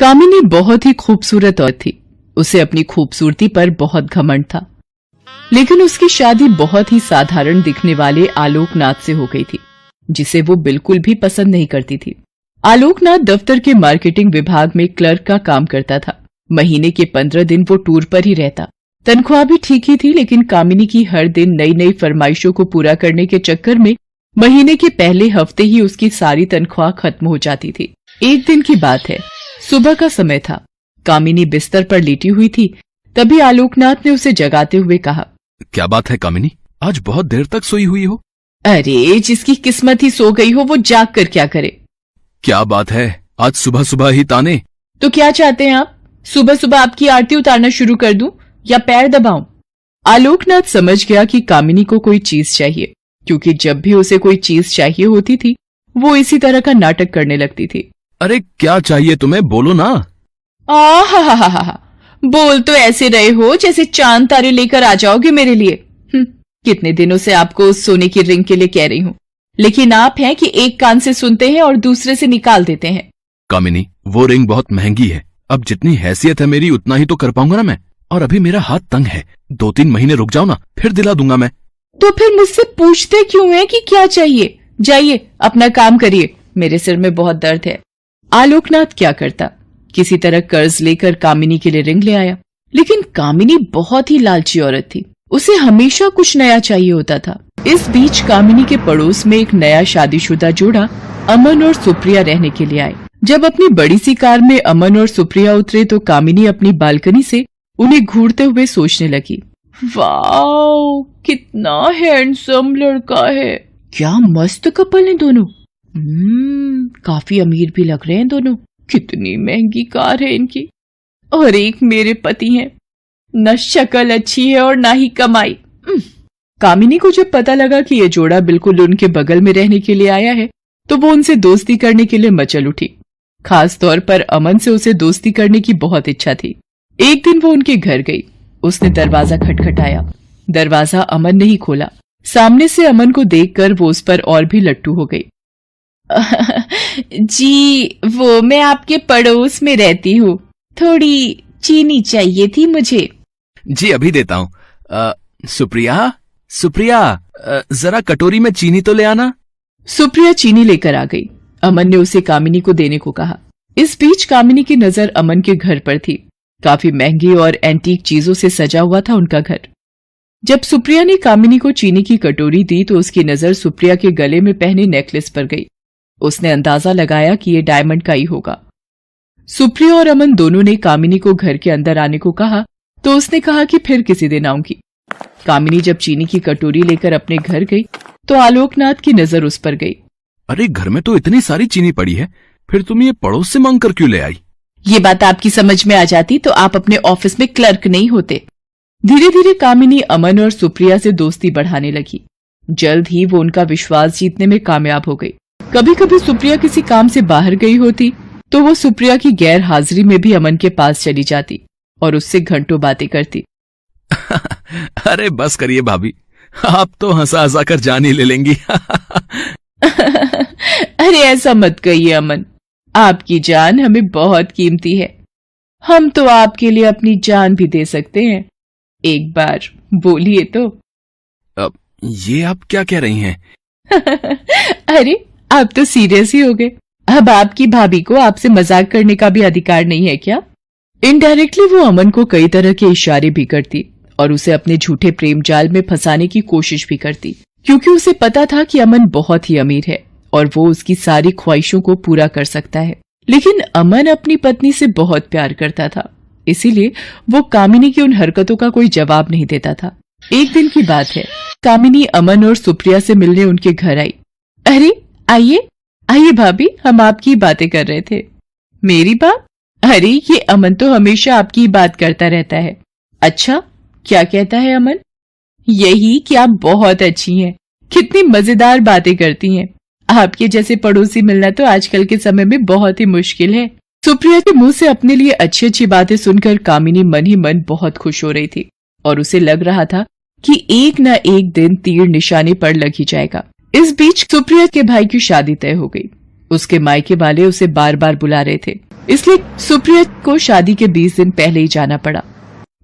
कामिनी बहुत ही खूबसूरत औरत थी। उसे अपनी खूबसूरती पर बहुत घमंड था, लेकिन उसकी शादी बहुत ही साधारण दिखने वाले आलोकनाथ से हो गई थी, जिसे वो बिल्कुल भी पसंद नहीं करती थी। आलोकनाथ दफ्तर के मार्केटिंग विभाग में क्लर्क का काम करता था। महीने के 15 दिन वो टूर पर ही रहता। तनख्वाह भी ठीक ही थी, लेकिन कामिनी की हर दिन नई नई फरमाइशों को पूरा करने के चक्कर में महीने के पहले हफ्ते ही उसकी सारी तनख्वाह खत्म हो जाती थी। एक दिन की बात है, सुबह का समय था। कामिनी बिस्तर पर लेटी हुई थी, तभी आलोकनाथ ने उसे जगाते हुए कहा, क्या बात है कामिनी, आज बहुत देर तक सोई हुई हो? अरे जिसकी किस्मत ही सो गई हो वो जाग कर क्या करे। क्या बात है, आज सुबह सुबह ही ताने? तो क्या चाहते हैं आप, सुबह सुबह आपकी आरती उतारना शुरू कर दूं या पैर दबाऊं? आलोकनाथ समझ गया कि कामिनी को कोई चीज चाहिए, क्योंकि जब भी उसे कोई चीज चाहिए होती थी वो इसी तरह का नाटक करने लगती थी। अरे क्या चाहिए तुम्हें, बोलो ना। हा, बोल तो ऐसे रहे हो जैसे चांद तारे लेकर आ जाओगे मेरे लिए। कितने दिनों से आपको उस सोने की रिंग के लिए कह रही हूँ, लेकिन आप हैं कि एक कान से सुनते हैं और दूसरे से निकाल देते हैं। कामिनी, वो रिंग बहुत महंगी है। अब जितनी हैसियत है मेरी उतना ही तो कर पाऊंगा ना मैं, और अभी मेरा हाथ तंग है। 2-3 महीने रुक जाओ ना, फिर दिला दूंगा मैं। तो फिर मुझसे पूछते क्यों हैं कि क्या चाहिए? जाइए अपना काम करिए, मेरे सिर में बहुत दर्द है। आलोकनाथ क्या करता, किसी तरह कर्ज लेकर कामिनी के लिए रिंग ले आया। लेकिन कामिनी बहुत ही लालची औरत थी, उसे हमेशा कुछ नया चाहिए होता था। इस बीच कामिनी के पड़ोस में एक नया शादीशुदा जोड़ा अमन और सुप्रिया रहने के लिए आए। जब अपनी बड़ी सी कार में अमन और सुप्रिया उतरे तो कामिनी अपनी बालकनी से उन्हें घूरते हुए सोचने लगी, वाओ कितना हैंडसम लड़का है, क्या मस्त कपल है दोनों। काफी अमीर भी लग रहे हैं दोनों। कितनी महंगी कार है इनकी, और एक मेरे पति हैं, न शक्ल अच्छी है और ना ही कमाई। कामिनी को जब पता लगा कि ये जोड़ा बिल्कुल उनके बगल में रहने के लिए आया है तो वो उनसे दोस्ती करने के लिए मचल उठी। खास तौर पर अमन से उसे दोस्ती करने की बहुत इच्छा थी। एक दिन वो उनके घर गई। उसने दरवाजा खटखटाया। दरवाजा अमन ने ही खोला। सामने से अमन को देखकर वो उस पर और भी लट्टू हो गई। जी वो मैं आपके पड़ोस में रहती हूँ, थोड़ी चीनी चाहिए थी मुझे। जी अभी देता हूँ। सुप्रिया, जरा कटोरी में चीनी तो ले आना। सुप्रिया चीनी लेकर आ गई। अमन ने उसे कामिनी को देने को कहा। इस बीच कामिनी की नजर अमन के घर पर थी। काफी महंगी और एंटीक चीजों से सजा हुआ था उनका घर। जब सुप्रिया ने कामिनी को चीनी की कटोरी दी तो उसकी नजर सुप्रिया के गले में पहने नेकलेस पर गई। उसने अंदाजा लगाया कि ये डायमंड का ही होगा। सुप्रिया और अमन दोनों ने कामिनी को घर के अंदर आने को कहा तो उसने कहा कि फिर किसी दिन आऊंगी। कामिनी जब चीनी की कटोरी लेकर अपने घर गई तो आलोकनाथ की नजर उस पर गई। अरे घर में तो इतनी सारी चीनी पड़ी है, फिर तुम ये पड़ोस से मांग कर क्यों ले आई? ये बात आपकी समझ में आ जाती तो आप अपने ऑफिस में क्लर्क नहीं होते। धीरे धीरे कामिनी अमन और सुप्रिया से दोस्ती बढ़ाने लगी। जल्द ही वो उनका विश्वास जीतने में कामयाब हो गई। कभी कभी सुप्रिया किसी काम से बाहर गई होती तो वो सुप्रिया की गैर हाजिरी में भी अमन के पास चली जाती और उससे घंटों बातें करती। अरे बस करिए भाभी, आप तो हंसा हंसा कर जान ही ले लेंगी। अरे ऐसा मत कहिए अमन, आपकी जान हमें बहुत कीमती है। हम तो आपके लिए अपनी जान भी दे सकते हैं, एक बार बोलिए तो। अब ये आप क्या कह रही हैं? अरे आप तो सीरियस ही हो गए। अब आपकी भाभी को आपसे मजाक करने का भी अधिकार नहीं है क्या? इनडायरेक्टली वो अमन को कई तरह के इशारे भी करती और उसे अपने झूठे प्रेम जाल में फंसाने की कोशिश भी करती, क्योंकि उसे पता था कि अमन बहुत ही अमीर है और वो उसकी सारी ख्वाहिशों को पूरा कर सकता है। लेकिन अमन अपनी पत्नी से बहुत प्यार करता था, इसीलिए वो कामिनी की उन हरकतों का कोई जवाब नहीं देता था। एक दिन की बात है, कामिनी अमन और सुप्रिया से मिलने उनके घर आई। अरे आइए आइए भाभी, हम आपकी बातें कर रहे थे। मेरी बात? अरे ये अमन तो हमेशा आपकी बात करता रहता है। अच्छा क्या कहता है अमन? यही कि आप बहुत अच्छी हैं, कितनी मजेदार बातें करती हैं। आपके जैसे पड़ोसी मिलना तो आजकल के समय में बहुत ही मुश्किल है। सुप्रिया के मुंह से अपने लिए अच्छी अच्छी बातें सुनकर कामिनी मन ही मन बहुत खुश हो रही थी और उसे लग रहा था कि एक न एक दिन तीर निशाने पर लग ही जाएगा। इस बीच सुप्रिया के भाई की शादी तय हो गई। उसके मायके वाले उसे बार बार बुला रहे थे। इसलिए सुप्रिया को शादी के 20 दिन पहले ही जाना पड़ा।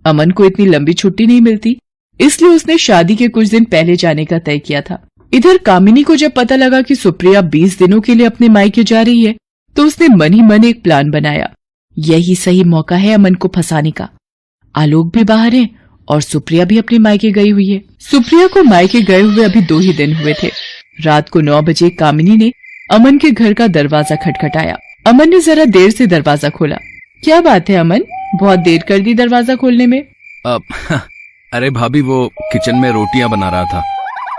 अमन को इतनी लंबी छुट्टी नहीं मिलती, इसलिए उसने शादी के कुछ दिन पहले जाने का तय किया था। इधर कामिनी को जब पता लगा कि सुप्रिया 20 दिनों के लिए अपने मायके जा रही है, तो उसने मन ही मन एक प्लान बनाया। यही सही मौका है अमन को फंसाने का। आलोक भी बाहर है और सुप्रिया भी अपने मायके गई हुई है। सुप्रिया को मायके गए हुए अभी 2 ही दिन हुए थे। रात को 9 बजे कामिनी ने अमन के घर का दरवाजा खटखटाया। अमन ने जरा देर से दरवाजा खोला। क्या बात है अमन, बहुत देर कर दी दरवाजा खोलने में? अरे भाभी, वो किचन में रोटियां बना रहा था।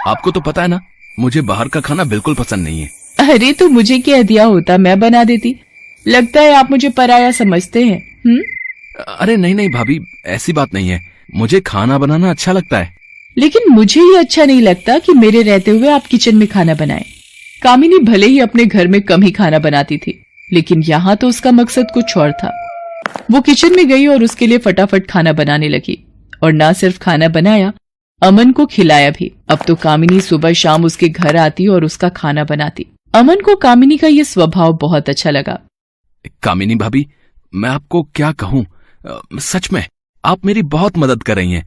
आपको तो पता है ना, मुझे बाहर का खाना बिल्कुल पसंद नहीं है। अरे तो मुझे कह दिया होता, मैं बना देती। लगता है आप मुझे पराया समझते हैं। अरे नहीं नहीं भाभी, ऐसी बात नहीं है। मुझे खाना बनाना अच्छा लगता है। लेकिन मुझे ये अच्छा नहीं लगता कि मेरे रहते हुए आप किचन में खाना बनाएं। कामिनी भले ही अपने घर में कम ही खाना बनाती थी, लेकिन यहाँ तो उसका मकसद कुछ और था। वो किचन में गई और उसके लिए फटाफट खाना बनाने लगी, और ना सिर्फ खाना बनाया, अमन को खिलाया भी। अब तो कामिनी सुबह शाम उसके घर आती और उसका खाना बनाती। अमन को कामिनी का ये स्वभाव बहुत अच्छा लगा। कामिनी भाभी, मैं आपको क्या कहूँ, सच में आप मेरी बहुत मदद कर रही हैं।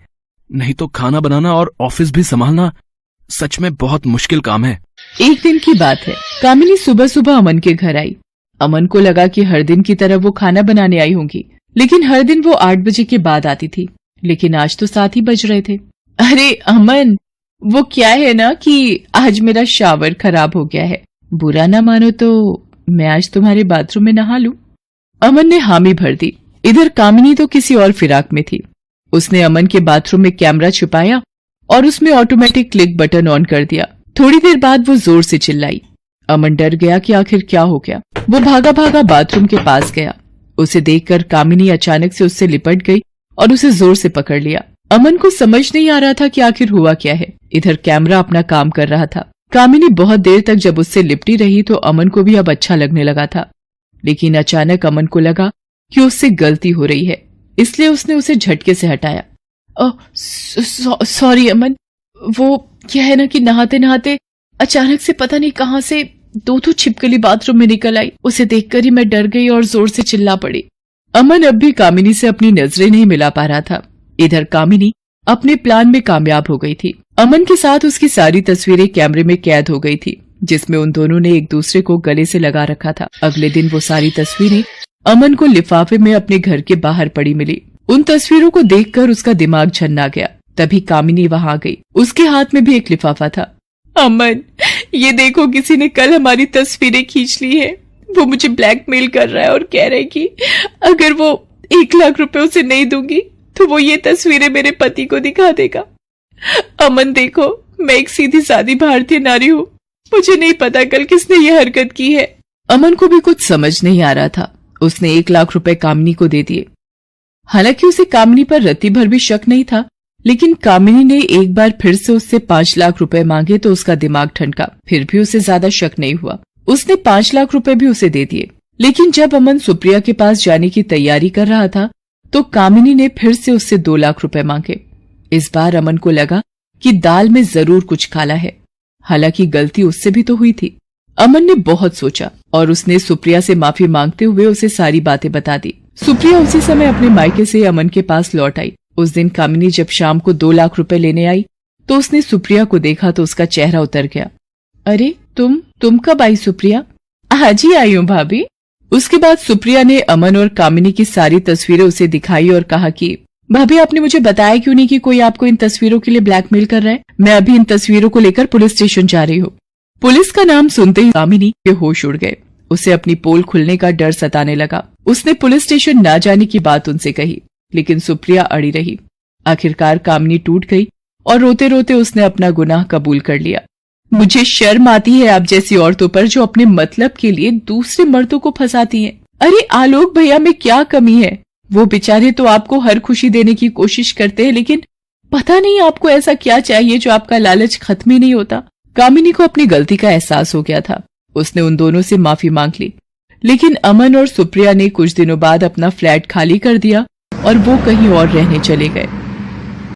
नहीं तो खाना बनाना और ऑफिस भी संभालना सच में बहुत मुश्किल काम है। एक दिन की बात है, कामिनी सुबह सुबह अमन के घर आई। अमन को लगा कि हर दिन की तरह वो खाना बनाने आई होंगी, लेकिन हर दिन वो 8 बजे के बाद आती थी, लेकिन आज तो 7 ही बज रहे थे। अरे अमन, वो क्या है ना कि आज मेरा शावर खराब हो गया है। बुरा ना मानो तो मैं आज तुम्हारे बाथरूम में नहा लूं? अमन ने हामी भर दी। इधर कामिनी तो किसी और फिराक में थी। उसने अमन के बाथरूम में कैमरा छुपाया और उसमें ऑटोमेटिक क्लिक बटन ऑन कर दिया। थोड़ी देर बाद वो जोर से चिल्लाई। अमन डर गया कि आखिर क्या हो गया। वो भागा भागा बाथरूम के पास गया। उसे देखकर कामिनी अचानक से उससे लिपट गई और उसे जोर से पकड़ लिया। अमन को समझ नहीं आ रहा था कि आखिर हुआ क्या है। इधर कैमरा अपना काम कर रहा था। कामिनी बहुत देर तक जब उससे लिपटी रही तो अमन को भी अब अच्छा लगने लगा था, लेकिन अचानक अमन को लगा कि उससे गलती हो रही है, इसलिए उसने उसे झटके से हटाया। सॉरी अमन, वो क्या है ना कि नहाते नहाते अचानक से पता नहीं कहां से 2 छिपकली बाथरूम में निकल आई। उसे देखकर ही मैं डर गई और जोर से चिल्ला पड़ी। अमन अब भी कामिनी से अपनी नजरें नहीं मिला पा रहा था। इधर कामिनी अपने प्लान में कामयाब हो गई थी। अमन के साथ उसकी सारी तस्वीरें कैमरे में कैद हो गई थी, जिसमें उन दोनों ने एक दूसरे को गले से लगा रखा था। अगले दिन वो सारी तस्वीरें अमन को लिफाफे में अपने घर के बाहर पड़ी मिली। उन तस्वीरों को देखकर उसका दिमाग झन्ना गया। तभी कामिनी वहां आ गई। उसके हाथ में भी एक लिफाफा था। अमन, ये देखो, किसी ने कल हमारी तस्वीरें खींच ली है। वो मुझे ब्लैकमेल कर रहा है और कह रहा है कि अगर वो 1 लाख रुपए उसे नहीं दूंगी तो वो ये तस्वीरें मेरे पति को दिखा देगा। अमन देखो, मैं एक सीधी सादी भारतीय नारी हूँ। मुझे नहीं पता कल किसने ये हरकत की है। अमन को भी कुछ समझ नहीं आ रहा था। उसने 1 लाख रुपए कामिनी को दे दिए। हालांकि उसे कामिनी पर रत्ती भर भी शक नहीं था, लेकिन कामिनी ने एक बार फिर से उससे 5 लाख रुपए मांगे तो उसका दिमाग ठनका। फिर भी उसे ज्यादा शक नहीं हुआ। उसने 5 लाख रुपए भी उसे दे दिए। लेकिन जब अमन सुप्रिया के पास जाने की तैयारी कर रहा था तो कामिनी ने फिर से उससे 2 लाख रुपए मांगे। इस बार अमन को लगा कि दाल में जरूर कुछ काला है। हालांकि गलती उससे भी तो हुई थी। अमन ने बहुत सोचा और उसने सुप्रिया से माफी मांगते हुए उसे सारी बातें बता दी। सुप्रिया उसी समय अपने मायके से अमन के पास लौट आई। उस दिन कामिनी जब शाम को 2 लाख रुपए लेने आई तो उसने सुप्रिया को देखा तो उसका चेहरा उतर गया। अरे तुम कब आई सुप्रिया? आज ही आई हूँ भाभी। उसके बाद सुप्रिया ने अमन और कामिनी की सारी तस्वीरें उसे दिखाई और कहा कि भाभी, आपने मुझे बताया क्यों नहीं कि कोई आपको इन तस्वीरों के लिए ब्लैकमेल कर रहा है? मैं अभी इन तस्वीरों को लेकर पुलिस स्टेशन जा रही हूँ। पुलिस का नाम सुनते ही कामिनी के होश उड़ गए। उसे अपनी पोल खुलने का डर सताने लगा। उसने पुलिस स्टेशन न जाने की बात उनसे कही, लेकिन सुप्रिया अड़ी रही। आखिरकार कामिनी टूट गई और रोते रोते उसने अपना गुनाह कबूल कर लिया। मुझे शर्म आती है आप जैसी औरतों पर जो अपने मतलब के लिए दूसरे मर्दों को फंसाती हैं। अरे आलोक भैया में क्या कमी है? वो बेचारे तो आपको हर खुशी देने की कोशिश करते हैं, लेकिन पता नहीं आपको ऐसा क्या चाहिए जो आपका लालच खत्म ही नहीं होता। कामिनी को अपनी गलती का एहसास हो गया था। उसने उन दोनों से माफी मांग ली, लेकिन अमन और सुप्रिया ने कुछ दिनों बाद अपना फ्लैट खाली कर दिया और वो कहीं और रहने चले गए।